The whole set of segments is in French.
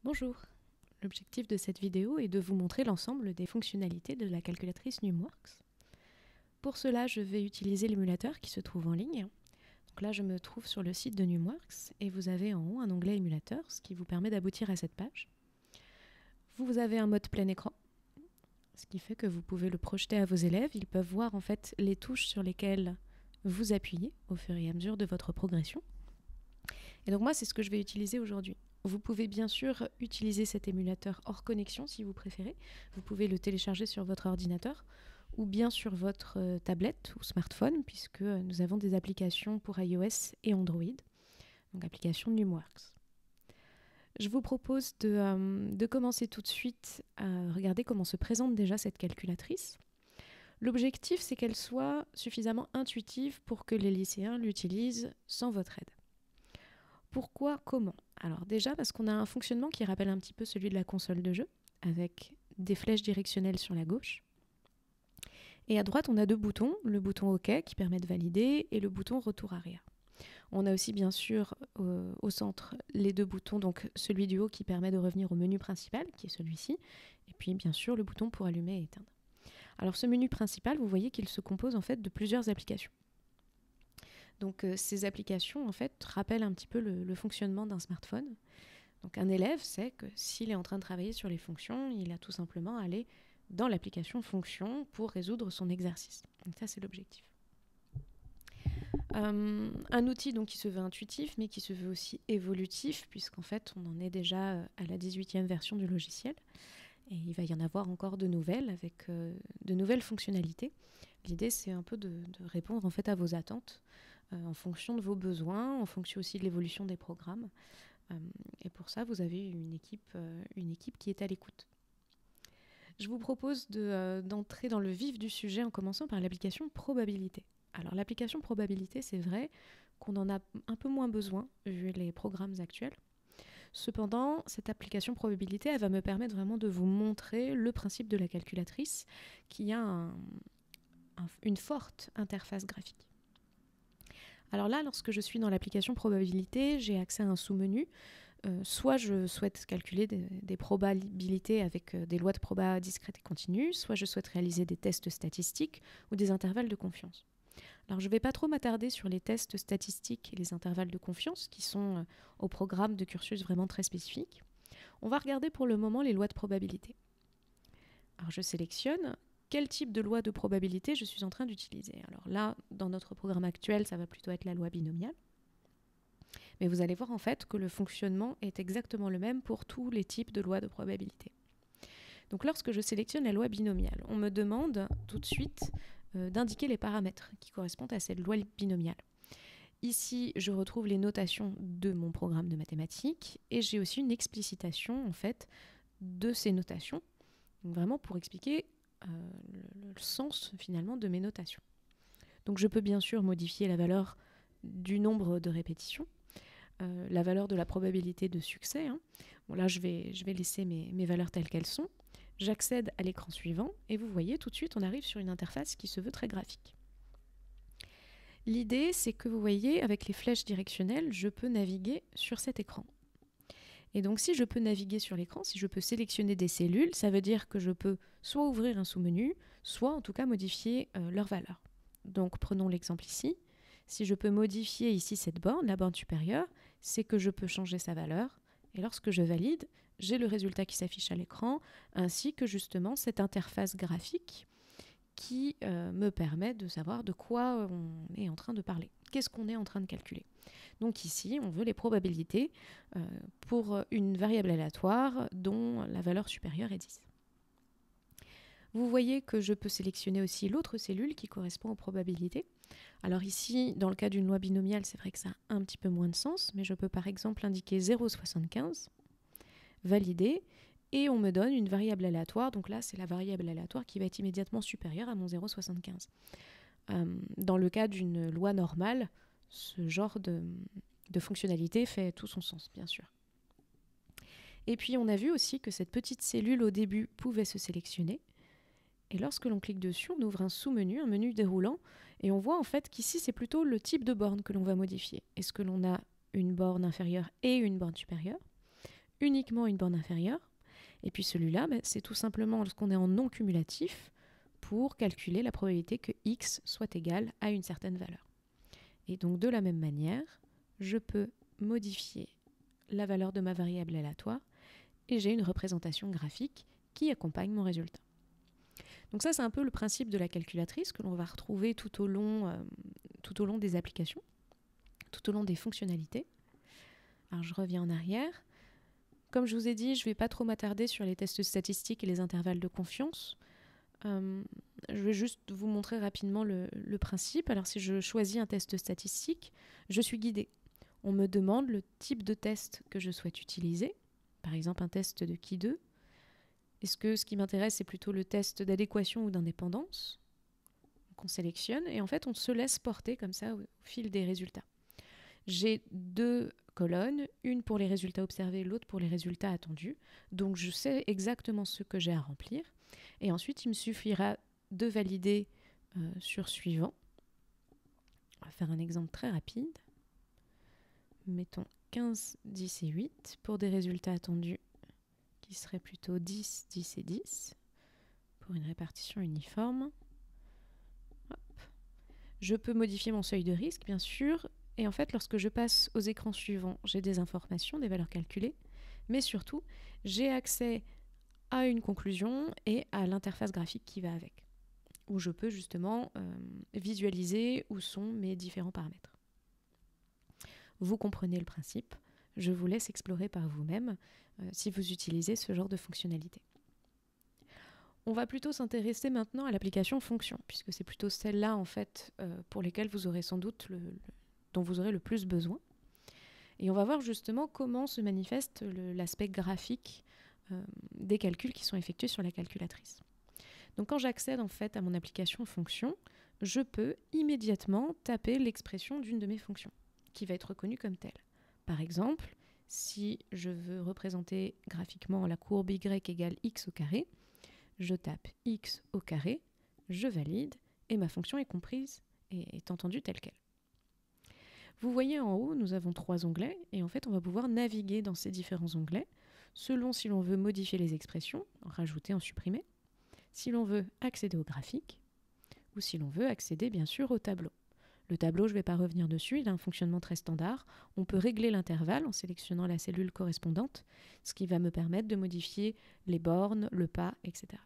Bonjour, l'objectif de cette vidéo est de vous montrer l'ensemble des fonctionnalités de la calculatrice Numworks. Pour cela, je vais utiliser l'émulateur qui se trouve en ligne. Donc là, je me trouve sur le site de Numworks et vous avez en haut un onglet émulateur, ce qui vous permet d'aboutir à cette page. Vous avez un mode plein écran, ce qui fait que vous pouvez le projeter à vos élèves. Ils peuvent voir en fait les touches sur lesquelles vous appuyez au fur et à mesure de votre progression. Et donc moi, c'est ce que je vais utiliser aujourd'hui. Vous pouvez bien sûr utiliser cet émulateur hors connexion si vous préférez. Vous pouvez le télécharger sur votre ordinateur ou bien sur votre tablette ou smartphone, puisque nous avons des applications pour iOS et Android, donc application Numworks. Je vous propose de commencer tout de suite à regarder comment se présente déjà cette calculatrice. L'objectif, c'est qu'elle soit suffisamment intuitive pour que les lycéens l'utilisent sans votre aide. Pourquoi, comment? Alors déjà parce qu'on a un fonctionnement qui rappelle un petit peu celui de la console de jeu, avec des flèches directionnelles sur la gauche. Et à droite, on a deux boutons, le bouton OK qui permet de valider et le bouton retour arrière. On a aussi bien sûr au centre les deux boutons, donc celui du haut qui permet de revenir au menu principal, qui est celui-ci, et puis bien sûr le bouton pour allumer et éteindre. Alors ce menu principal, vous voyez qu'il se compose en fait de plusieurs applications. Donc ces applications en fait rappellent un petit peu le fonctionnement d'un smartphone. Donc un élève sait que s'il est en train de travailler sur les fonctions, il a tout simplement à aller dans l'application fonction pour résoudre son exercice. Donc ça c'est l'objectif. Un outil donc, qui se veut intuitif mais qui se veut aussi évolutif puisqu'en fait on en est déjà à la 18e version du logiciel et il va y en avoir encore de nouvelles avec de nouvelles fonctionnalités. L'idée c'est un peu de répondre en fait à vos attentes en fonction de vos besoins, en fonction aussi de l'évolution des programmes. Et pour ça, vous avez une équipe qui est à l'écoute. Je vous propose d'entrer dans le vif du sujet en commençant par l'application probabilité. Alors l'application probabilité, c'est vrai qu'on en a un peu moins besoin vu les programmes actuels. Cependant, cette application probabilité, elle va me permettre vraiment de vous montrer le principe de la calculatrice qui a une forte interface graphique. Alors là, lorsque je suis dans l'application probabilité, j'ai accès à un sous-menu. Soit je souhaite calculer des probabilités avec des lois de proba discrètes et continues, soit je souhaite réaliser des tests statistiques ou des intervalles de confiance. Alors je ne vais pas trop m'attarder sur les tests statistiques et les intervalles de confiance qui sont au programme de cursus vraiment très spécifiques. On va regarder pour le moment les lois de probabilité. Alors je sélectionne quel type de loi de probabilité je suis en train d'utiliser. Alors là, dans notre programme actuel, ça va plutôt être la loi binomiale. Mais vous allez voir en fait que le fonctionnement est exactement le même pour tous les types de lois de probabilité. Donc lorsque je sélectionne la loi binomiale, on me demande tout de suite d'indiquer les paramètres qui correspondent à cette loi binomiale. Ici, je retrouve les notations de mon programme de mathématiques et j'ai aussi une explicitation en fait de ces notations, donc vraiment pour expliquer le sens finalement de mes notations. Donc je peux bien sûr modifier la valeur du nombre de répétitions, la valeur de la probabilité de succès. Bon là je vais laisser mes valeurs telles qu'elles sont. J'accède à l'écran suivant et vous voyez tout de suite on arrive sur une interface qui se veut très graphique. L'idée c'est que vous voyez avec les flèches directionnelles je peux naviguer sur cet écran. Et donc si je peux naviguer sur l'écran, si je peux sélectionner des cellules, ça veut dire que je peux soit ouvrir un sous-menu, soit en tout cas modifier leur valeur. Donc prenons l'exemple ici. Si je peux modifier ici cette borne, la borne supérieure, c'est que je peux changer sa valeur. Et lorsque je valide, j'ai le résultat qui s'affiche à l'écran, ainsi que justement cette interface graphique qui me permet de savoir de quoi on est en train de parler. Qu'est-ce qu'on est en train de calculer? Donc ici, on veut les probabilités pour une variable aléatoire dont la valeur supérieure est 10. Vous voyez que je peux sélectionner aussi l'autre cellule qui correspond aux probabilités. Alors ici, dans le cas d'une loi binomiale, c'est vrai que ça a un petit peu moins de sens, mais je peux par exemple indiquer 0,75, valider, et on me donne une variable aléatoire. Donc là, c'est la variable aléatoire qui va être immédiatement supérieure à mon 0,75. Dans le cas d'une loi normale, ce genre de fonctionnalité fait tout son sens, bien sûr. Et puis on a vu aussi que cette petite cellule au début pouvait se sélectionner. Et lorsque l'on clique dessus, on ouvre un sous-menu, un menu déroulant, et on voit en fait qu'ici c'est plutôt le type de borne que l'on va modifier. Est-ce que l'on a une borne inférieure et une borne supérieure, uniquement une borne inférieure. Et puis celui-là, c'est tout simplement lorsqu'on est en non cumulatif pour calculer la probabilité que x soit égal à une certaine valeur. Et donc de la même manière, je peux modifier la valeur de ma variable aléatoire et j'ai une représentation graphique qui accompagne mon résultat. Donc ça, c'est un peu le principe de la calculatrice que l'on va retrouver tout au long des applications, tout au long des fonctionnalités. Alors je reviens en arrière. Comme je vous ai dit, je ne vais pas trop m'attarder sur les tests statistiques et les intervalles de confiance. Je vais juste vous montrer rapidement le principe. Alors si je choisis un test statistique, je suis guidée. On me demande le type de test que je souhaite utiliser, par exemple un test de Ki2. Est-ce que ce qui m'intéresse, c'est plutôt le test d'adéquation ou d'indépendance? Donc on sélectionne et en fait on se laisse porter comme ça au fil des résultats. J'ai 2 colonnes, une pour les résultats observés, l'autre pour les résultats attendus. Donc je sais exactement ce que j'ai à remplir. Et ensuite, il me suffira de valider sur suivant. On va faire un exemple très rapide. Mettons 15, 10 et 8 pour des résultats attendus qui seraient plutôt 10, 10 et 10 pour une répartition uniforme. Hop. Je peux modifier mon seuil de risque, bien sûr. Et en fait, lorsque je passe aux écrans suivants, j'ai des informations, des valeurs calculées, mais surtout, j'ai accès à une conclusion et à l'interface graphique qui va avec, où je peux justement visualiser où sont mes différents paramètres. Vous comprenez le principe, je vous laisse explorer par vous-même si vous utilisez ce genre de fonctionnalité. On va plutôt s'intéresser maintenant à l'application fonction, puisque c'est plutôt celle-là en fait pour lesquelles vous aurez sans doute dont vous aurez le plus besoin. Et on va voir justement comment se manifeste l'aspect graphique des calculs qui sont effectués sur la calculatrice. Donc quand j'accède en fait à mon application fonction, je peux immédiatement taper l'expression d'une de mes fonctions, qui va être reconnue comme telle. Par exemple, si je veux représenter graphiquement la courbe y égale x au carré, je tape x au carré, je valide, et ma fonction est comprise et est entendue telle qu'elle. Vous voyez en haut, nous avons 3 onglets, et en fait on va pouvoir naviguer dans ces différents onglets, selon si l'on veut modifier les expressions, en rajouter, en supprimer, si l'on veut accéder au graphique, ou si l'on veut accéder bien sûr au tableau. Le tableau, je ne vais pas revenir dessus, il a un fonctionnement très standard. On peut régler l'intervalle en sélectionnant la cellule correspondante, ce qui va me permettre de modifier les bornes, le pas, etc.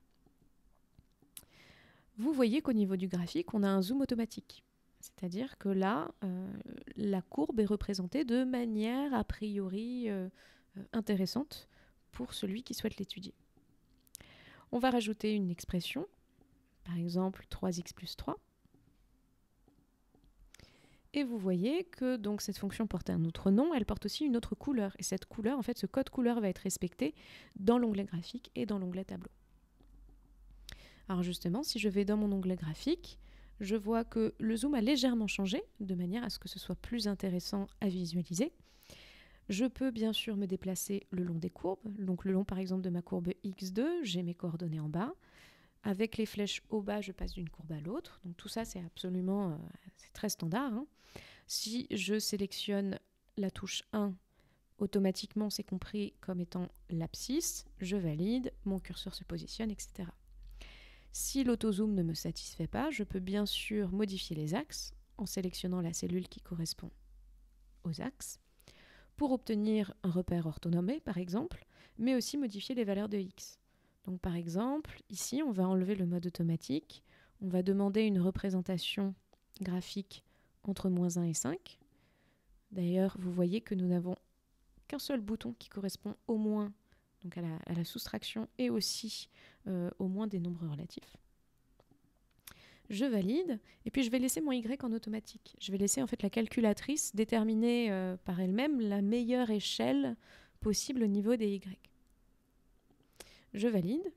Vous voyez qu'au niveau du graphique, on a un zoom automatique. C'est-à-dire que là, la courbe est représentée de manière a priori intéressante pour celui qui souhaite l'étudier. On va rajouter une expression, par exemple 3x plus 3. Et vous voyez que donc, cette fonction porte un autre nom, elle porte aussi une autre couleur. Et cette couleur, en fait, ce code couleur va être respecté dans l'onglet graphique et dans l'onglet tableau. Alors justement, si je vais dans mon onglet graphique, je vois que le zoom a légèrement changé, de manière à ce que ce soit plus intéressant à visualiser. Je peux bien sûr me déplacer le long des courbes, donc le long par exemple de ma courbe x2, j'ai mes coordonnées en bas. Avec les flèches au bas, je passe d'une courbe à l'autre. Donc tout ça, c'est absolument c'est très standard. Hein. Si je sélectionne la touche 1, automatiquement c'est compris comme étant l'abscisse, je valide, mon curseur se positionne, etc. Si l'autozoom ne me satisfait pas, je peux bien sûr modifier les axes en sélectionnant la cellule qui correspond aux axes pour obtenir un repère orthonormé par exemple, mais aussi modifier les valeurs de x. Donc par exemple, ici on va enlever le mode automatique, on va demander une représentation graphique entre -1 et 5. D'ailleurs, vous voyez que nous n'avons qu'un seul bouton qui correspond au moins donc à la soustraction et aussi au moins des nombres relatifs. Je valide et puis je vais laisser mon y en automatique. Je vais laisser en fait la calculatrice déterminer par elle-même la meilleure échelle possible au niveau des y. Je valide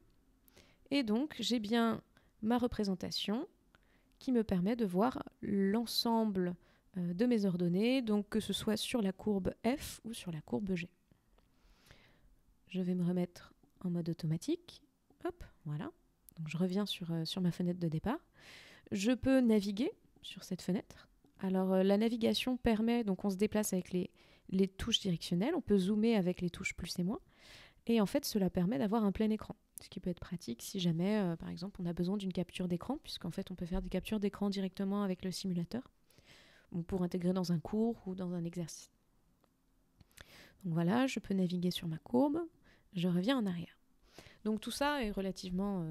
et donc j'ai bien ma représentation qui me permet de voir l'ensemble de mes ordonnées, donc que ce soit sur la courbe F ou sur la courbe G. Je vais me remettre en mode automatique. Hop, voilà. Donc je reviens sur ma fenêtre de départ. Je peux naviguer sur cette fenêtre. Alors la navigation permet, donc on se déplace avec les touches directionnelles, on peut zoomer avec les touches plus et moins. Et en fait, cela permet d'avoir un plein écran, ce qui peut être pratique si jamais, par exemple, on a besoin d'une capture d'écran, puisqu'en fait, on peut faire des captures d'écran directement avec le simulateur, ou pour intégrer dans un cours ou dans un exercice. Donc voilà, je peux naviguer sur ma courbe, je reviens en arrière. Donc tout ça est relativement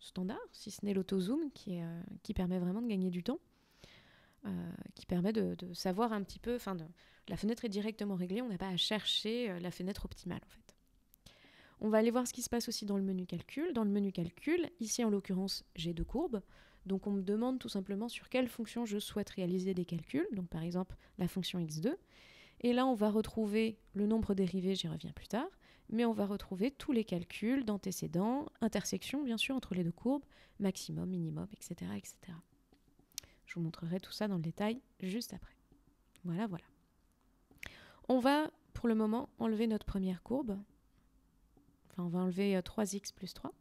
standard, si ce n'est l'auto-zoom qui permet vraiment de gagner du temps, qui permet de savoir un petit peu, la fenêtre est directement réglée, on n'a pas à chercher la fenêtre optimale en fait. On va aller voir ce qui se passe aussi dans le menu calcul. Dans le menu calcul, ici en l'occurrence, j'ai 2 courbes. Donc on me demande tout simplement sur quelle fonction je souhaite réaliser des calculs. Donc par exemple, la fonction x2. Et là, on va retrouver le nombre dérivé, j'y reviens plus tard. Mais on va retrouver tous les calculs d'antécédents, intersection bien sûr entre les 2 courbes, maximum, minimum, etc., etc. Je vous montrerai tout ça dans le détail juste après. Voilà, voilà. On va pour le moment enlever notre première courbe. On va enlever 3x plus 3.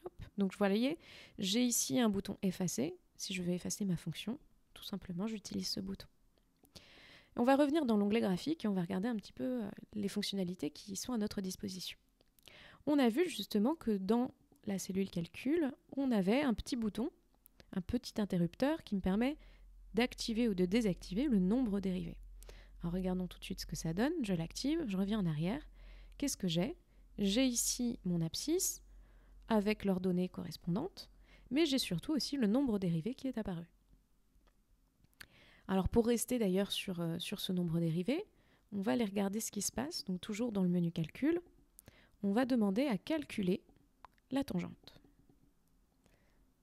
Hop. Donc vous voyez, j'ai ici un bouton effacer. Si je veux effacer ma fonction, tout simplement, j'utilise ce bouton. On va revenir dans l'onglet graphique et on va regarder un petit peu les fonctionnalités qui sont à notre disposition. On a vu justement que dans la cellule calcul, on avait un petit bouton, un petit interrupteur qui me permet d'activer ou de désactiver le nombre dérivé. Alors regardons tout de suite ce que ça donne. Je l'active, je reviens en arrière. Qu'est-ce que j'ai ? J'ai ici mon abscisse avec leurs données correspondantes, mais j'ai surtout aussi le nombre dérivé qui est apparu. Alors pour rester d'ailleurs sur ce nombre dérivé, on va aller regarder ce qui se passe. Donc toujours dans le menu calcul, on va demander à calculer la tangente.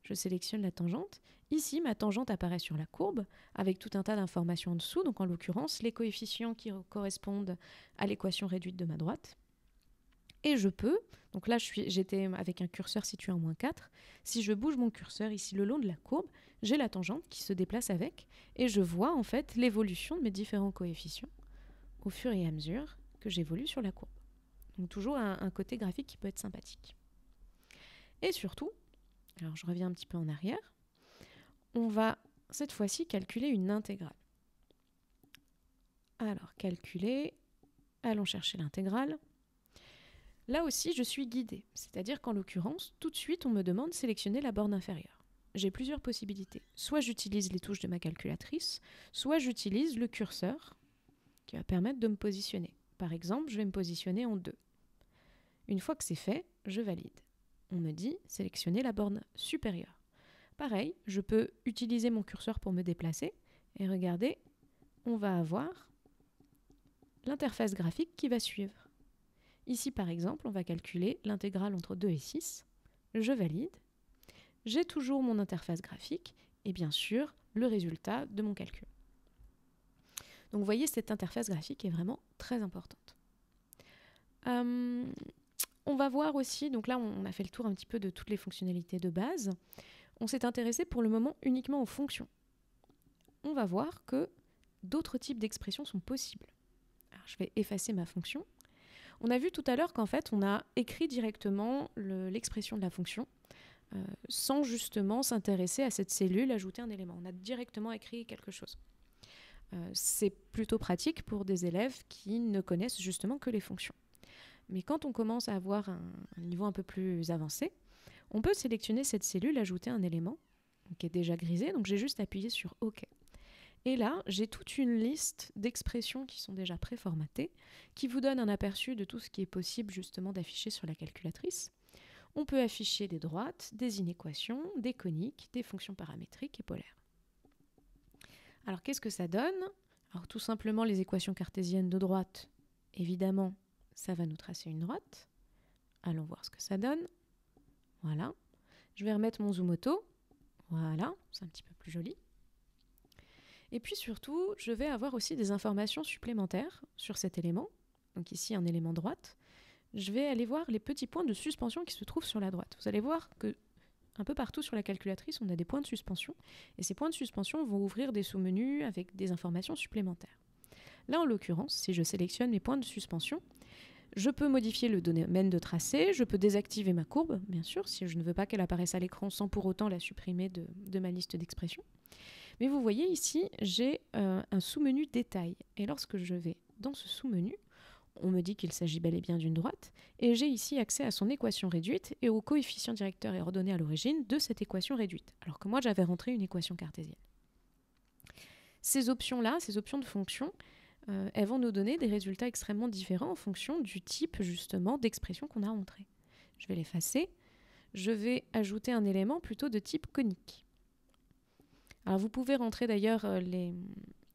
Je sélectionne la tangente. Ici, ma tangente apparaît sur la courbe avec tout un tas d'informations en dessous, donc en l'occurrence les coefficients qui correspondent à l'équation réduite de ma droite. Et je peux, donc là j'étais avec un curseur situé en -4, si je bouge mon curseur ici le long de la courbe, j'ai la tangente qui se déplace avec, et je vois en fait l'évolution de mes différents coefficients au fur et à mesure que j'évolue sur la courbe. Donc toujours un côté graphique qui peut être sympathique. Et surtout, alors je reviens un petit peu en arrière, on va cette fois-ci calculer une intégrale. Alors calculer, allons chercher l'intégrale. Là aussi, je suis guidée, c'est-à-dire qu'en l'occurrence, tout de suite, on me demande de sélectionner la borne inférieure. J'ai plusieurs possibilités. Soit j'utilise les touches de ma calculatrice, soit j'utilise le curseur qui va permettre de me positionner. Par exemple, je vais me positionner en 2. Une fois que c'est fait, je valide. On me dit sélectionner la borne supérieure. Pareil, je peux utiliser mon curseur pour me déplacer et regardez, on va avoir l'interface graphique qui va suivre. Ici, par exemple, on va calculer l'intégrale entre 2 et 6. Je valide. J'ai toujours mon interface graphique et bien sûr, le résultat de mon calcul. Donc vous voyez, cette interface graphique est vraiment très importante. On va voir aussi, donc là on a fait le tour un petit peu de toutes les fonctionnalités de base. On s'est intéressé pour le moment uniquement aux fonctions. On va voir que d'autres types d'expressions sont possibles. Alors, je vais effacer ma fonction. On a vu tout à l'heure qu'en fait, on a écrit directement l'expression de la fonction sans justement s'intéresser à cette cellule, ajouter un élément. On a directement écrit quelque chose. C'est plutôt pratique pour des élèves qui ne connaissent justement que les fonctions. Mais quand on commence à avoir un niveau un peu plus avancé, on peut sélectionner cette cellule, ajouter un élément qui est déjà grisé. Donc j'ai juste appuyé sur OK. Et là, j'ai toute une liste d'expressions qui sont déjà préformatées, qui vous donnent un aperçu de tout ce qui est possible justement d'afficher sur la calculatrice. On peut afficher des droites, des inéquations, des coniques, des fonctions paramétriques et polaires. Alors qu'est-ce que ça donne? Alors tout simplement les équations cartésiennes de droite, évidemment, ça va nous tracer une droite. Allons voir ce que ça donne. Voilà. Je vais remettre mon zoom auto. Voilà, c'est un petit peu plus joli. Et puis surtout, je vais avoir aussi des informations supplémentaires sur cet élément. Donc ici, un élément droite. Je vais aller voir les petits points de suspension qui se trouvent sur la droite. Vous allez voir que un peu partout sur la calculatrice, on a des points de suspension. Et ces points de suspension vont ouvrir des sous-menus avec des informations supplémentaires. Là, en l'occurrence, si je sélectionne mes points de suspension, je peux modifier le domaine de tracé, je peux désactiver ma courbe, bien sûr, si je ne veux pas qu'elle apparaisse à l'écran sans pour autant la supprimer de ma liste d'expressions. Mais vous voyez ici, j'ai un sous-menu détail. Et lorsque je vais dans ce sous-menu, on me dit qu'il s'agit bel et bien d'une droite, et j'ai ici accès à son équation réduite et au coefficient directeur et ordonné à l'origine de cette équation réduite, alors que moi j'avais rentré une équation cartésienne. Ces options-là, ces options de fonction, elles vont nous donner des résultats extrêmement différents en fonction du type justement d'expression qu'on a rentré. Je vais l'effacer. Je vais ajouter un élément plutôt de type conique. Alors vous pouvez rentrer d'ailleurs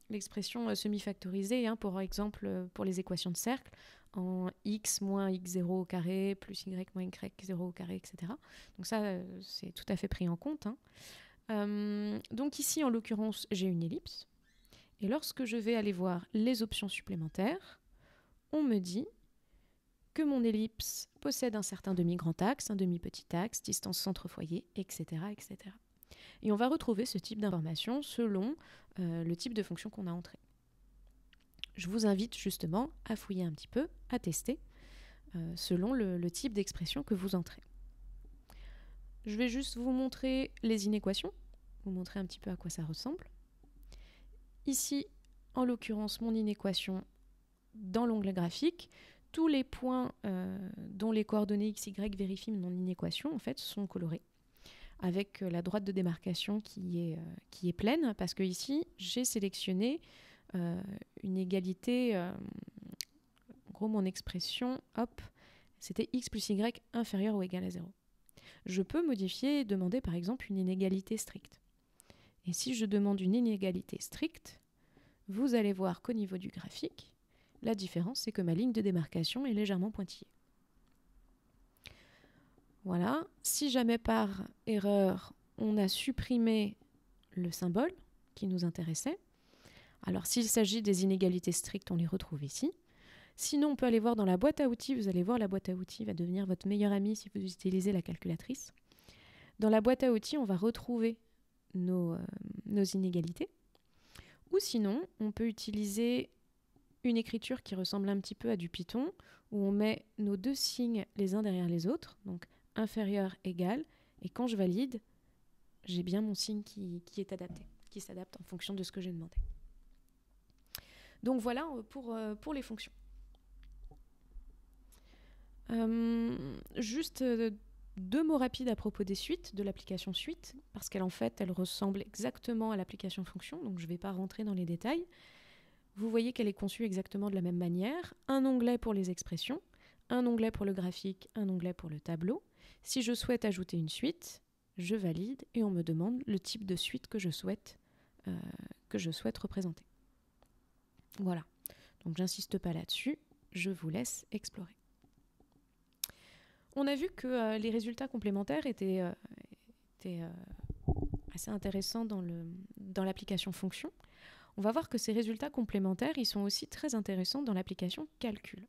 l'expression semi-factorisée, pour exemple pour les équations de cercle, en x moins x0 au carré plus y moins y0 au carré, etc. Donc ça, c'est tout à fait pris en compte. Donc ici, en l'occurrence, j'ai une ellipse. Et lorsque je vais aller voir les options supplémentaires, on me dit que mon ellipse possède un certain demi-grand axe, un demi-petit axe, distance centre-foyer, etc., etc. Et on va retrouver ce type d'information selon le type de fonction qu'on a entré. Je vous invite justement à fouiller un petit peu, à tester, selon le type d'expression que vous entrez. Je vais juste vous montrer les inéquations, vous montrer un petit peu à quoi ça ressemble. Ici, en l'occurrence, mon inéquation dans l'onglet graphique, tous les points dont les coordonnées x, y vérifient mon inéquation, en fait, sont colorés, avec la droite de démarcation qui est pleine, parce que ici, j'ai sélectionné une égalité, en gros, mon expression, hop, c'était x plus y inférieur ou égal à 0. Je peux modifier et demander, par exemple, une inégalité stricte. Et si je demande une inégalité stricte, vous allez voir qu'au niveau du graphique, la différence, c'est que ma ligne de démarcation est légèrement pointillée. Voilà. Si jamais par erreur, on a supprimé le symbole qui nous intéressait, alors s'il s'agit des inégalités strictes, on les retrouve ici. Sinon, on peut aller voir dans la boîte à outils. Vous allez voir, la boîte à outils va devenir votre meilleur ami si vous utilisez la calculatrice. Dans la boîte à outils, on va retrouver nos inégalités. Ou sinon, on peut utiliser une écriture qui ressemble un petit peu à du Python, où on met nos deux signes les uns derrière les autres, donc inférieur, égal, et quand je valide, j'ai bien mon signe qui est adapté, qui s'adapte en fonction de ce que j'ai demandé. Donc voilà pour les fonctions. Juste deux mots rapides à propos des suites, de l'application suite, parce qu'elle en fait, elle ressemble exactement à l'application fonction, donc je ne vais pas rentrer dans les détails. Vous voyez qu'elle est conçue exactement de la même manière. Un onglet pour les expressions, un onglet pour le graphique, un onglet pour le tableau. Si je souhaite ajouter une suite, je valide et on me demande le type de suite que je souhaite représenter. Voilà. Donc j'insiste pas là-dessus, je vous laisse explorer. On a vu que les résultats complémentaires étaient assez intéressants dans l'application fonction. On va voir que ces résultats complémentaires, ils sont aussi très intéressants dans l'application calcul.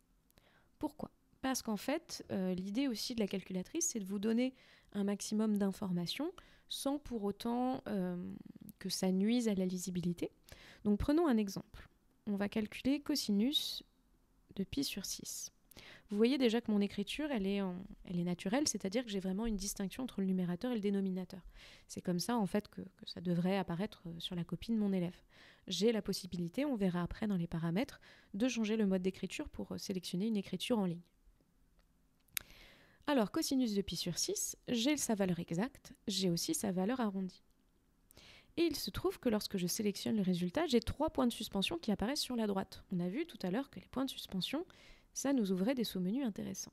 Pourquoi ? Parce qu'en fait, l'idée aussi de la calculatrice, c'est de vous donner un maximum d'informations sans pour autant que ça nuise à la lisibilité. Donc prenons un exemple. On va calculer cosinus de pi sur 6. Vous voyez déjà que mon écriture, elle est naturelle, c'est-à-dire que j'ai vraiment une distinction entre le numérateur et le dénominateur. C'est comme ça, en fait, que ça devrait apparaître sur la copie de mon élève. J'ai la possibilité, on verra après dans les paramètres, de changer le mode d'écriture pour sélectionner une écriture en ligne. Alors, cosinus de pi sur 6, j'ai sa valeur exacte, j'ai aussi sa valeur arrondie. Et il se trouve que lorsque je sélectionne le résultat, j'ai 3 points de suspension qui apparaissent sur la droite. On a vu tout à l'heure que les points de suspension, ça nous ouvrait des sous-menus intéressants.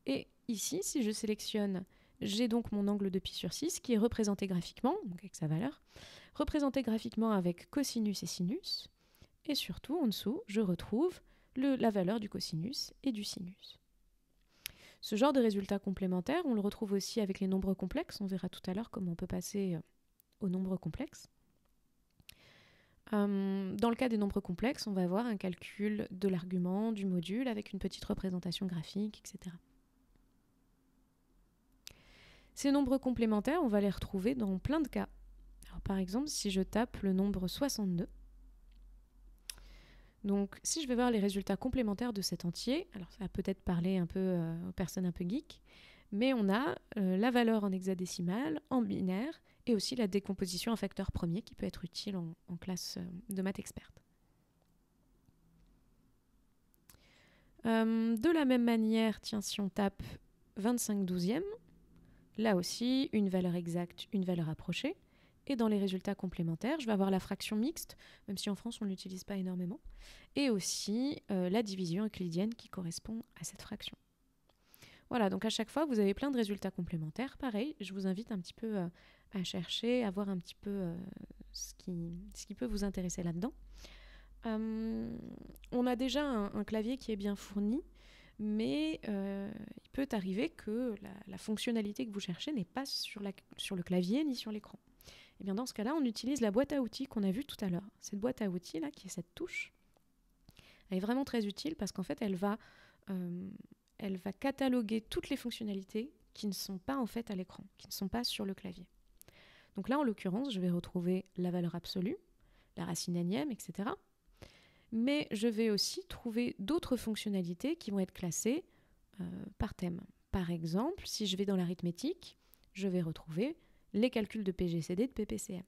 Et ici, si je sélectionne, j'ai donc mon angle de pi sur 6 qui est représenté graphiquement, donc avec sa valeur, représenté graphiquement avec cosinus et sinus. Et surtout, en dessous, je retrouve la valeur du cosinus et du sinus. Ce genre de résultat complémentaire, on le retrouve aussi avec les nombres complexes. On verra tout à l'heure comment on peut passer aux nombres complexes. Dans le cas des nombres complexes, on va avoir un calcul de l'argument, du module, avec une petite représentation graphique, etc. Ces nombres complémentaires, on va les retrouver dans plein de cas. Alors, par exemple, si je tape le nombre 62, donc si je vais voir les résultats complémentaires de cet entier, alors ça va peut-être parler un peu aux personnes un peu geeks, mais on a la valeur en hexadécimal, en binaire, et aussi la décomposition en facteur premier qui peut être utile en classe de maths experte. De la même manière, tiens, si on tape 25/12e, là aussi, une valeur exacte, une valeur approchée. Et dans les résultats complémentaires, je vais avoir la fraction mixte, même si en France on ne l'utilise pas énormément, et aussi la division euclidienne qui correspond à cette fraction. Voilà, donc à chaque fois, vous avez plein de résultats complémentaires. Pareil, je vous invite un petit peu à chercher, à voir un petit peu ce qui peut vous intéresser là-dedans. On a déjà un clavier qui est bien fourni, mais il peut arriver que la fonctionnalité que vous cherchez n'est pas sur le clavier ni sur l'écran. Et bien dans ce cas-là, on utilise la boîte à outils qu'on a vue tout à l'heure. Cette boîte à outils là, qui est cette touche, elle est vraiment très utile parce qu'en fait, elle va cataloguer toutes les fonctionnalités qui ne sont pas en fait à l'écran, qui ne sont pas sur le clavier. Donc là, en l'occurrence, je vais retrouver la valeur absolue, la racine énième, etc. Mais je vais aussi trouver d'autres fonctionnalités qui vont être classées par thème. Par exemple, si je vais dans l'arithmétique, je vais retrouver les calculs de PGCD, de PPCM,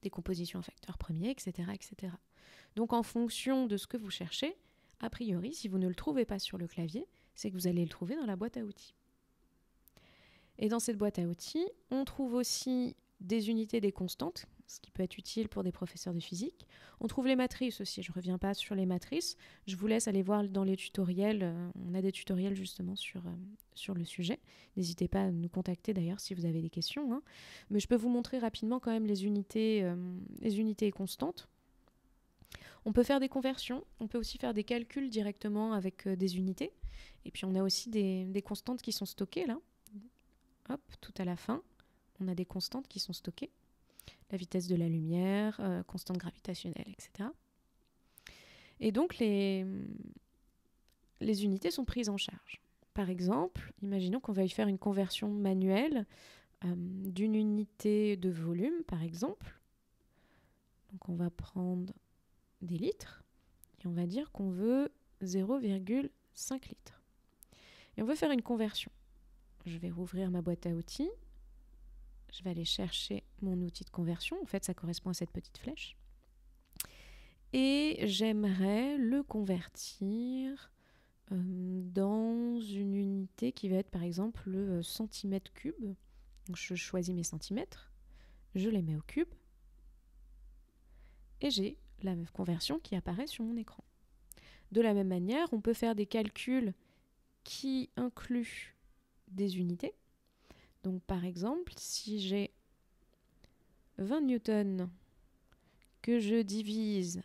des compositions en facteurs premiers, etc., etc. Donc en fonction de ce que vous cherchez, a priori, si vous ne le trouvez pas sur le clavier, c'est que vous allez le trouver dans la boîte à outils. Et dans cette boîte à outils, on trouve aussi des unités, des constantes, ce qui peut être utile pour des professeurs de physique. On trouve les matrices aussi, je ne reviens pas sur les matrices, je vous laisse aller voir dans les tutoriels, on a des tutoriels justement sur le sujet. N'hésitez pas à nous contacter d'ailleurs si vous avez des questions, hein. Mais je peux vous montrer rapidement quand même les unités et constantes. On peut faire des conversions, on peut aussi faire des calculs directement avec des unités. Et puis on a aussi des constantes qui sont stockées là. Hop, tout à la fin, on a des constantes qui sont stockées. La vitesse de la lumière, constante gravitationnelle, etc. Et donc les unités sont prises en charge. Par exemple, imaginons qu'on veuille faire une conversion manuelle d'une unité de volume, par exemple. Donc on va prendre des litres et on va dire qu'on veut 0,5 litres. Et on veut faire une conversion. Je vais rouvrir ma boîte à outils. Je vais aller chercher mon outil de conversion. En fait, ça correspond à cette petite flèche. Et j'aimerais le convertir dans une unité qui va être par exemple le centimètre cube. Donc, je choisis mes centimètres, je les mets au cube et j'ai la conversion qui apparaît sur mon écran. De la même manière, on peut faire des calculs qui incluent des unités. Donc par exemple, si j'ai 20 newtons que je divise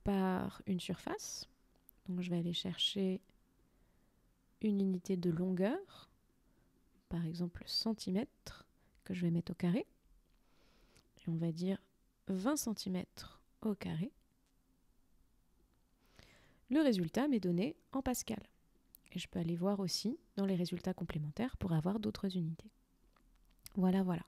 par une surface, donc je vais aller chercher une unité de longueur, par exemple centimètre, que je vais mettre au carré, et on va dire 20 cm au carré. Le résultat m'est donné en pascal. Et je peux aller voir aussi dans les résultats complémentaires pour avoir d'autres unités. Voilà, voilà.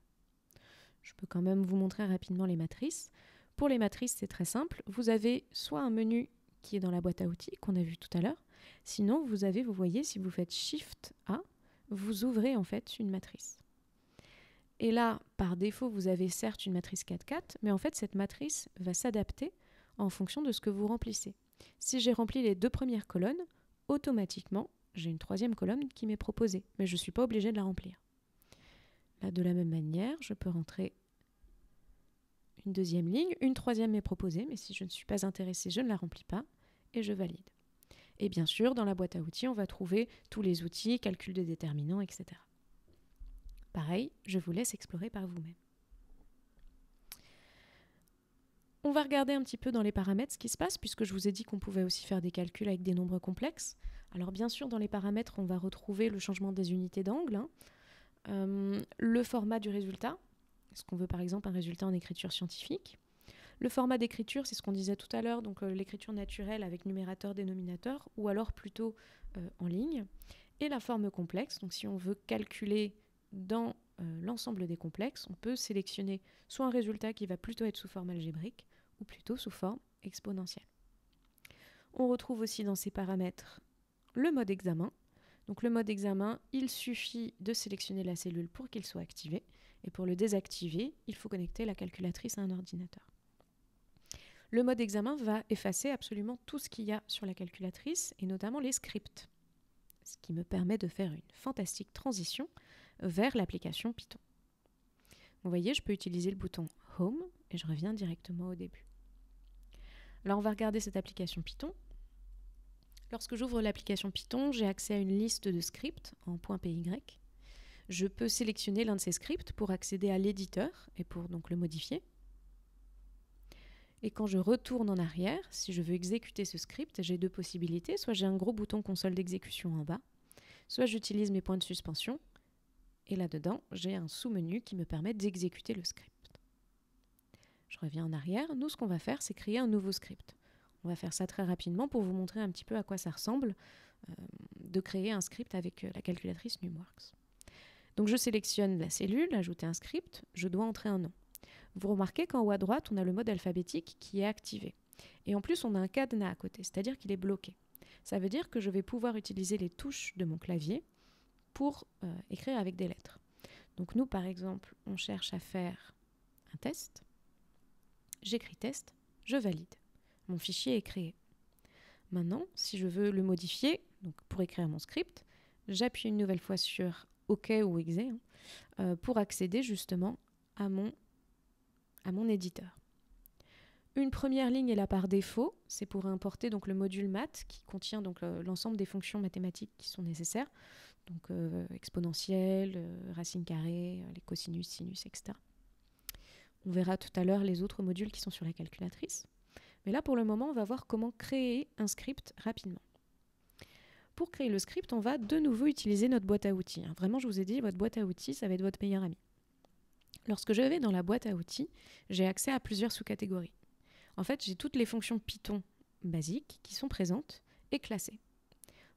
Je peux quand même vous montrer rapidement les matrices. Pour les matrices, c'est très simple. Vous avez soit un menu qui est dans la boîte à outils qu'on a vu tout à l'heure. Sinon, vous voyez, si vous faites Shift A, vous ouvrez en fait une matrice. Et là, par défaut, vous avez certes une matrice 4-4, mais en fait, cette matrice va s'adapter en fonction de ce que vous remplissez. Si j'ai rempli les deux premières colonnes, automatiquement, j'ai une troisième colonne qui m'est proposée, mais je ne suis pas obligée de la remplir. Là, de la même manière, je peux rentrer une deuxième ligne, une troisième m'est proposée, mais si je ne suis pas intéressée, je ne la remplis pas et je valide. Et bien sûr, dans la boîte à outils, on va trouver tous les outils, calcul de déterminants, etc. Pareil, je vous laisse explorer par vous-même. On va regarder un petit peu dans les paramètres ce qui se passe, puisque je vous ai dit qu'on pouvait aussi faire des calculs avec des nombres complexes. Alors bien sûr, dans les paramètres, on va retrouver le changement des unités d'angle, le format du résultat, est-ce qu'on veut par exemple un résultat en écriture scientifique. Le format d'écriture, c'est ce qu'on disait tout à l'heure, donc l'écriture naturelle avec numérateur, dénominateur, ou alors plutôt en ligne. Et la forme complexe, donc si on veut calculer dans l'ensemble des complexes, on peut sélectionner soit un résultat qui va plutôt être sous forme algébrique, ou plutôt sous forme exponentielle. On retrouve aussi dans ces paramètres le mode examen. Donc le mode examen, il suffit de sélectionner la cellule pour qu'il soit activé. Et pour le désactiver, il faut connecter la calculatrice à un ordinateur. Le mode examen va effacer absolument tout ce qu'il y a sur la calculatrice, et notamment les scripts, ce qui me permet de faire une fantastique transition vers l'application Python. Vous voyez, je peux utiliser le bouton Home et je reviens directement au début. Alors on va regarder cette application Python. Lorsque j'ouvre l'application Python, j'ai accès à une liste de scripts en .py. Je peux sélectionner l'un de ces scripts pour accéder à l'éditeur et pour donc le modifier. Et quand je retourne en arrière, si je veux exécuter ce script, j'ai deux possibilités. Soit j'ai un gros bouton console d'exécution en bas, soit j'utilise mes points de suspension. Et là-dedans, j'ai un sous-menu qui me permet d'exécuter le script. Je reviens en arrière. Nous, ce qu'on va faire, c'est créer un nouveau script. On va faire ça très rapidement pour vous montrer un petit peu à quoi ça ressemble de créer un script avec la calculatrice Numworks. Donc je sélectionne la cellule, ajouter un script, je dois entrer un nom. Vous remarquez qu'en haut à droite, on a le mode alphabétique qui est activé. Et en plus, on a un cadenas à côté, c'est-à-dire qu'il est bloqué. Ça veut dire que je vais pouvoir utiliser les touches de mon clavier pour écrire avec des lettres. Donc nous, par exemple, on cherche à faire un test. J'écris test, je valide. Mon fichier est créé. Maintenant, si je veux le modifier, donc pour écrire mon script, j'appuie une nouvelle fois sur OK ou EXE pour accéder justement à mon éditeur. Une première ligne est là par défaut, c'est pour importer donc le module maths qui contient donc l'ensemble des fonctions mathématiques qui sont nécessaires, donc exponentielle, racine carrée, les cosinus, sinus, etc. On verra tout à l'heure les autres modules qui sont sur la calculatrice. Mais là, pour le moment, on va voir comment créer un script rapidement. Pour créer le script, on va de nouveau utiliser notre boîte à outils. Vraiment, je vous ai dit, votre boîte à outils, ça va être votre meilleur ami. Lorsque je vais dans la boîte à outils, j'ai accès à plusieurs sous-catégories. En fait, j'ai toutes les fonctions Python basiques qui sont présentes et classées.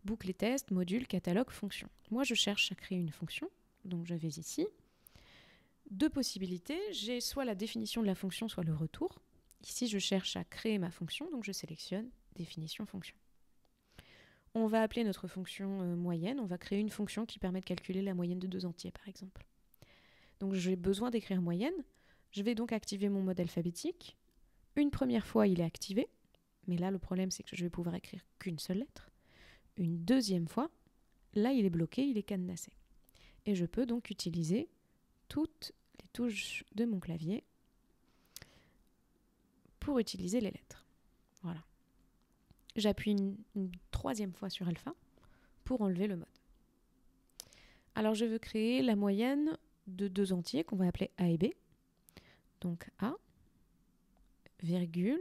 Boucle et test, module, catalogue, fonction. Moi, je cherche à créer une fonction, donc je vais ici. Deux possibilités, j'ai soit la définition de la fonction, soit le retour. Ici, je cherche à créer ma fonction, donc je sélectionne définition fonction. On va appeler notre fonction moyenne, on va créer une fonction qui permet de calculer la moyenne de deux entiers, par exemple. Donc j'ai besoin d'écrire moyenne, je vais donc activer mon mode alphabétique. Une première fois, il est activé, mais là, le problème, c'est que je vais pouvoir écrire qu'une seule lettre. Une deuxième fois, là, il est bloqué, il est cadenassé. Et je peux donc utiliser toutes les touches de mon clavier pour utiliser les lettres. Voilà. J'appuie une troisième fois sur alpha pour enlever le mode. Alors je veux créer la moyenne de deux entiers qu'on va appeler A et B. Donc A, virgule.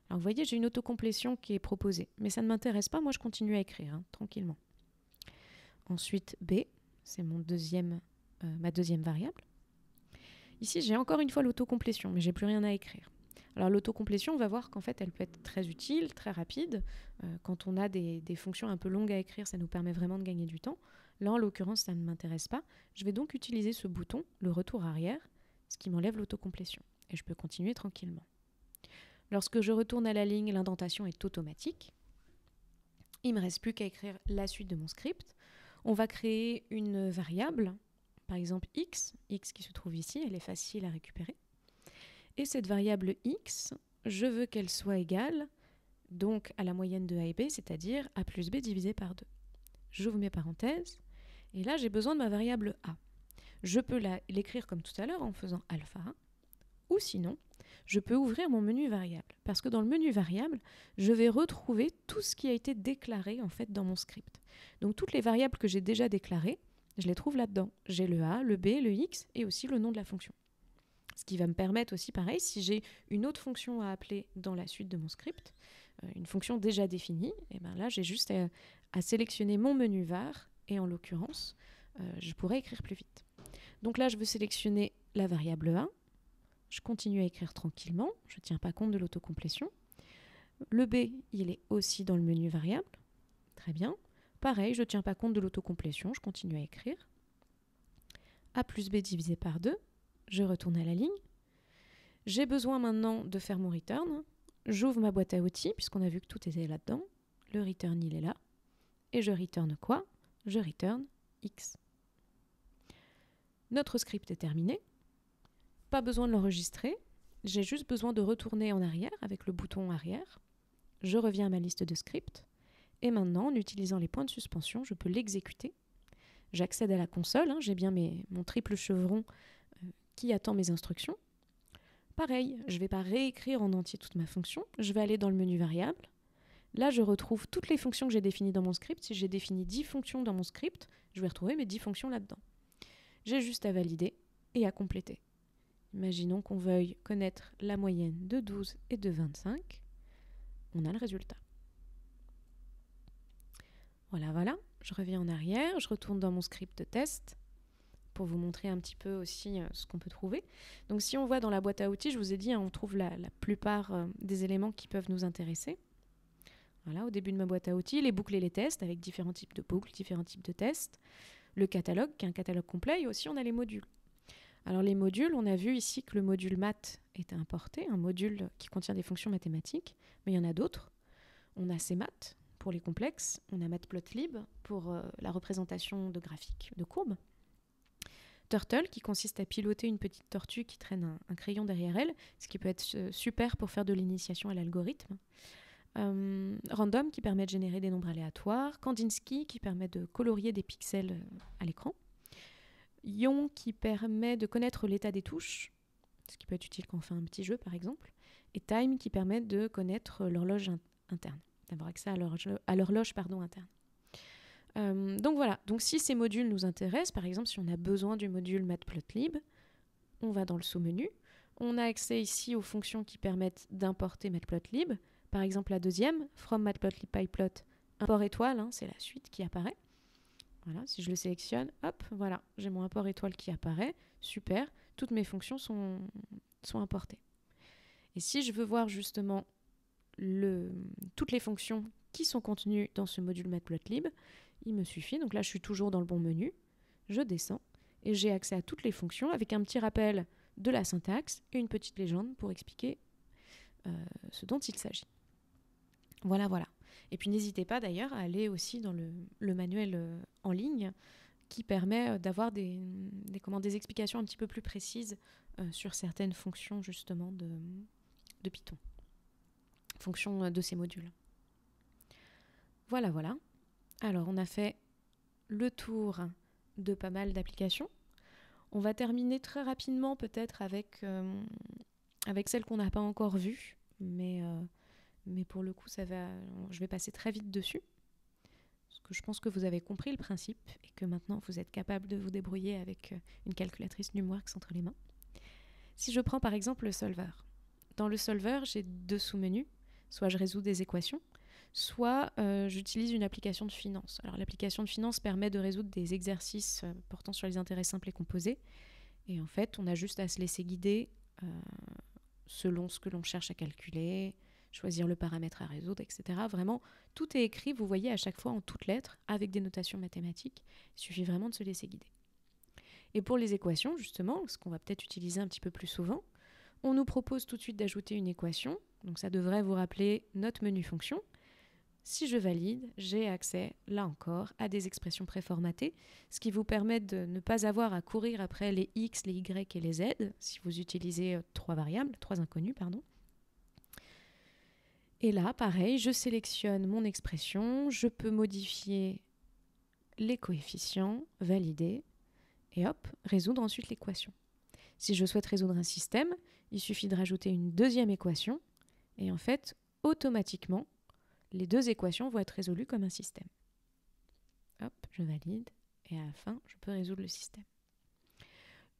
Alors vous voyez, j'ai une autocomplétion qui est proposée, mais ça ne m'intéresse pas, moi je continue à écrire, tranquillement. Ensuite B, c'est ma deuxième variable. Ici j'ai encore une fois l'autocomplétion, mais j'ai plus rien à écrire. Alors l'autocomplétion, on va voir qu'en fait elle peut être très utile, très rapide. Quand on a des fonctions un peu longues à écrire, ça nous permet vraiment de gagner du temps. Là en l'occurrence ça ne m'intéresse pas. Je vais donc utiliser ce bouton, le retour arrière, ce qui m'enlève l'autocomplétion. Et je peux continuer tranquillement. Lorsque je retourne à la ligne, l'indentation est automatique. Il ne me reste plus qu'à écrire la suite de mon script. On va créer une variable, par exemple x qui se trouve ici, elle est facile à récupérer. Et cette variable x, je veux qu'elle soit égale donc à la moyenne de a et b, c'est-à-dire a plus b divisé par 2. J'ouvre mes parenthèses, et là j'ai besoin de ma variable a. Je peux l'écrire comme tout à l'heure en faisant alpha, ou sinon, je peux ouvrir mon menu variable. Parce que dans le menu variable, je vais retrouver tout ce qui a été déclaré en fait dans mon script. Donc toutes les variables que j'ai déjà déclarées, je les trouve là-dedans. J'ai le a, le b, le x et aussi le nom de la fonction. Ce qui va me permettre aussi, pareil, si j'ai une autre fonction à appeler dans la suite de mon script, une fonction déjà définie, et bien là j'ai juste à sélectionner mon menu var, et en l'occurrence, je pourrais écrire plus vite. Donc là je veux sélectionner la variable a, je continue à écrire tranquillement, je ne tiens pas compte de l'autocomplétion. Le b, il est aussi dans le menu variable, très bien. Pareil, je ne tiens pas compte de l'autocomplétion, je continue à écrire. A plus b divisé par 2, je retourne à la ligne. J'ai besoin maintenant de faire mon return. J'ouvre ma boîte à outils, puisqu'on a vu que tout était là-dedans. Le return, il est là. Et je return quoi? Je return x. Notre script est terminé. Pas besoin de l'enregistrer. j'ai juste besoin de retourner en arrière avec le bouton arrière. Je reviens à ma liste de scripts. Et maintenant, en utilisant les points de suspension, je peux l'exécuter. J'accède à la console, j'ai bien mon triple chevron qui attend mes instructions. Pareil, je ne vais pas réécrire en entier toute ma fonction, je vais aller dans le menu variable. Là, je retrouve toutes les fonctions que j'ai définies dans mon script. Si j'ai défini 10 fonctions dans mon script, je vais retrouver mes 10 fonctions là-dedans. J'ai juste à valider et à compléter. Imaginons qu'on veuille connaître la moyenne de 12 et de 25. On a le résultat. Voilà. Je reviens en arrière, je retourne dans mon script de test pour vous montrer un petit peu aussi ce qu'on peut trouver. Donc si on voit dans la boîte à outils, je vous ai dit, on trouve la plupart des éléments qui peuvent nous intéresser. Voilà, au début de ma boîte à outils, les boucles et les tests avec différents types de boucles, différents types de tests. Le catalogue, qui est un catalogue complet, et aussi on a les modules. Alors les modules, on a vu ici que le module maths était importé, un module qui contient des fonctions mathématiques, mais il y en a d'autres. On a CMath pour les complexes, on a Matplotlib pour la représentation de graphiques, de courbes. Turtle, qui consiste à piloter une petite tortue qui traîne un crayon derrière elle, ce qui peut être super pour faire de l'initiation à l'algorithme. Random, qui permet de générer des nombres aléatoires. Kandinsky, qui permet de colorier des pixels à l'écran. Ion, qui permet de connaître l'état des touches, ce qui peut être utile quand on fait un petit jeu, par exemple. Et Time, qui permet de connaître l'horloge interne, d'avoir accès à l'horloge interne. Donc voilà, donc si ces modules nous intéressent, par exemple si on a besoin du module Matplotlib, on va dans le sous-menu, on a accès ici aux fonctions qui permettent d'importer Matplotlib, par exemple la deuxième, from Matplotlib pyplot, import étoile, c'est la suite qui apparaît. Voilà, si je le sélectionne, hop, voilà, j'ai mon import étoile qui apparaît, super, toutes mes fonctions sont importées. Et si je veux voir justement toutes les fonctions qui sont contenues dans ce module Matplotlib, il me suffit, donc là je suis toujours dans le bon menu, je descends et j'ai accès à toutes les fonctions avec un petit rappel de la syntaxe et une petite légende pour expliquer ce dont il s'agit. Voilà. Et puis n'hésitez pas d'ailleurs à aller aussi dans le manuel en ligne qui permet d'avoir des explications un petit peu plus précises sur certaines fonctions justement de Python, fonctions de ces modules. Voilà. Alors, on a fait le tour de pas mal d'applications. On va terminer très rapidement peut-être avec celle qu'on n'a pas encore vue, mais pour le coup, je vais passer très vite dessus, parce que je pense que vous avez compris le principe et que maintenant, vous êtes capable de vous débrouiller avec une calculatrice Numworks entre les mains. Si je prends par exemple le solver. Dans le solver, j'ai deux sous-menus. Soit je résous des équations, soit j'utilise une application de finance. Alors l'application de finance permet de résoudre des exercices portant sur les intérêts simples et composés. Et en fait, on a juste à se laisser guider selon ce que l'on cherche à calculer, choisir le paramètre à résoudre, etc. Vraiment, tout est écrit, vous voyez, à chaque fois en toutes lettres, avec des notations mathématiques. Il suffit vraiment de se laisser guider. Et pour les équations, justement, ce qu'on va peut-être utiliser un petit peu plus souvent, on nous propose tout de suite d'ajouter une équation. Donc ça devrait vous rappeler notre menu fonction. Si je valide, j'ai accès, là encore, à des expressions préformatées, ce qui vous permet de ne pas avoir à courir après les x, les y et les z, si vous utilisez trois inconnus. Et là, pareil, je sélectionne mon expression, je peux modifier les coefficients, valider, et hop, résoudre ensuite l'équation. Si je souhaite résoudre un système, il suffit de rajouter une deuxième équation, et en fait, automatiquement, les deux équations vont être résolues comme un système. Hop, je valide, et à la fin, je peux résoudre le système.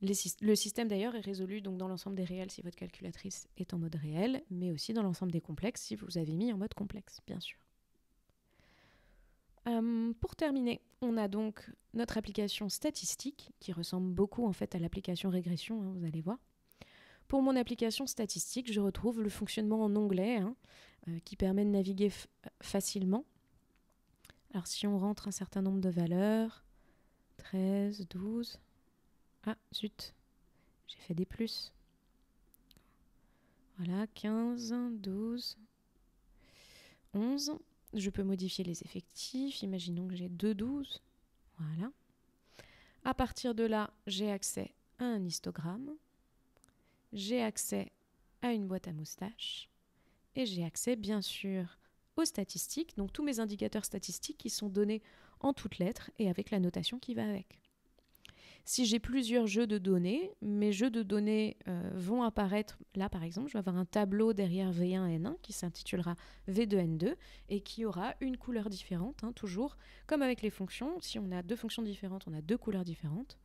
Le système d'ailleurs est résolu donc dans l'ensemble des réels si votre calculatrice est en mode réel, mais aussi dans l'ensemble des complexes si vous avez mis en mode complexe, bien sûr. Pour terminer, on a donc notre application statistique, qui ressemble beaucoup en fait à l'application régression, vous allez voir. Pour mon application statistique, je retrouve le fonctionnement en onglet qui permet de naviguer facilement. Alors si on rentre un certain nombre de valeurs, 13, 12... Ah, zut, j'ai fait des plus. Voilà, 15, 12, 11. Je peux modifier les effectifs. Imaginons que j'ai 2 12. Voilà. À partir de là, j'ai accès à un histogramme. J'ai accès à une boîte à moustaches et j'ai accès bien sûr aux statistiques, donc tous mes indicateurs statistiques qui sont donnés en toutes lettres et avec la notation qui va avec. Si j'ai plusieurs jeux de données, mes jeux de données vont apparaître, là par exemple, je vais avoir un tableau derrière V1, N1 qui s'intitulera V2, N2 et qui aura une couleur différente, hein, toujours. Comme avec les fonctions, si on a deux fonctions différentes, on a deux couleurs différentes.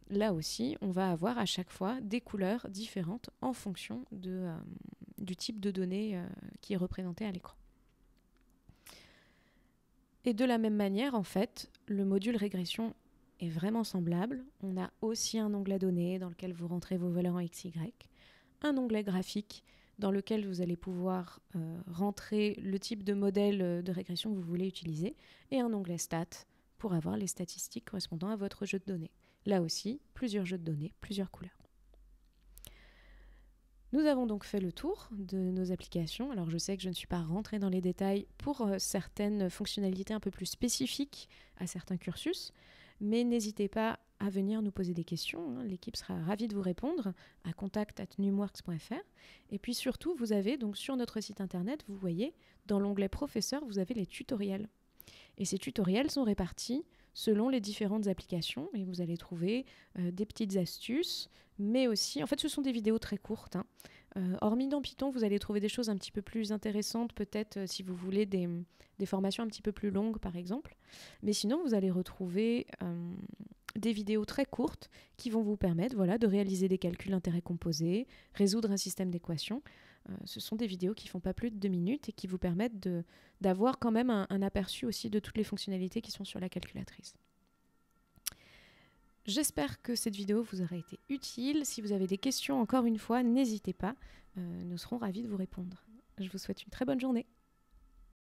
Là aussi, on va avoir à chaque fois des couleurs différentes en fonction du type de données qui est représenté à l'écran. Et de la même manière, en fait, le module régression est vraiment semblable. On a aussi un onglet données dans lequel vous rentrez vos valeurs en XY, un onglet graphique dans lequel vous allez pouvoir rentrer le type de modèle de régression que vous voulez utiliser, et un onglet stats pour avoir les statistiques correspondant à votre jeu de données. Là aussi, plusieurs jeux de données, plusieurs couleurs. Nous avons donc fait le tour de nos applications. Alors je sais que je ne suis pas rentrée dans les détails pour certaines fonctionnalités un peu plus spécifiques à certains cursus, mais n'hésitez pas à venir nous poser des questions. Hein. L'équipe sera ravie de vous répondre à contact@numworks.fr. Et puis surtout, vous avez donc sur notre site internet, vous voyez, dans l'onglet professeur, vous avez les tutoriels. Et ces tutoriels sont répartis selon les différentes applications et vous allez trouver des petites astuces, mais aussi, en fait ce sont des vidéos très courtes. Hein. Hormis dans Python, vous allez trouver des choses un petit peu plus intéressantes, peut-être si vous voulez des formations un petit peu plus longues par exemple, mais sinon vous allez retrouver des vidéos très courtes qui vont vous permettre de réaliser des calculs d'intérêt composé, résoudre un système d'équations. Ce sont des vidéos qui ne font pas plus de 2 minutes et qui vous permettent d'avoir quand même un aperçu aussi de toutes les fonctionnalités qui sont sur la calculatrice. J'espère que cette vidéo vous aura été utile. Si vous avez des questions, encore une fois, n'hésitez pas. Nous serons ravis de vous répondre. Je vous souhaite une très bonne journée.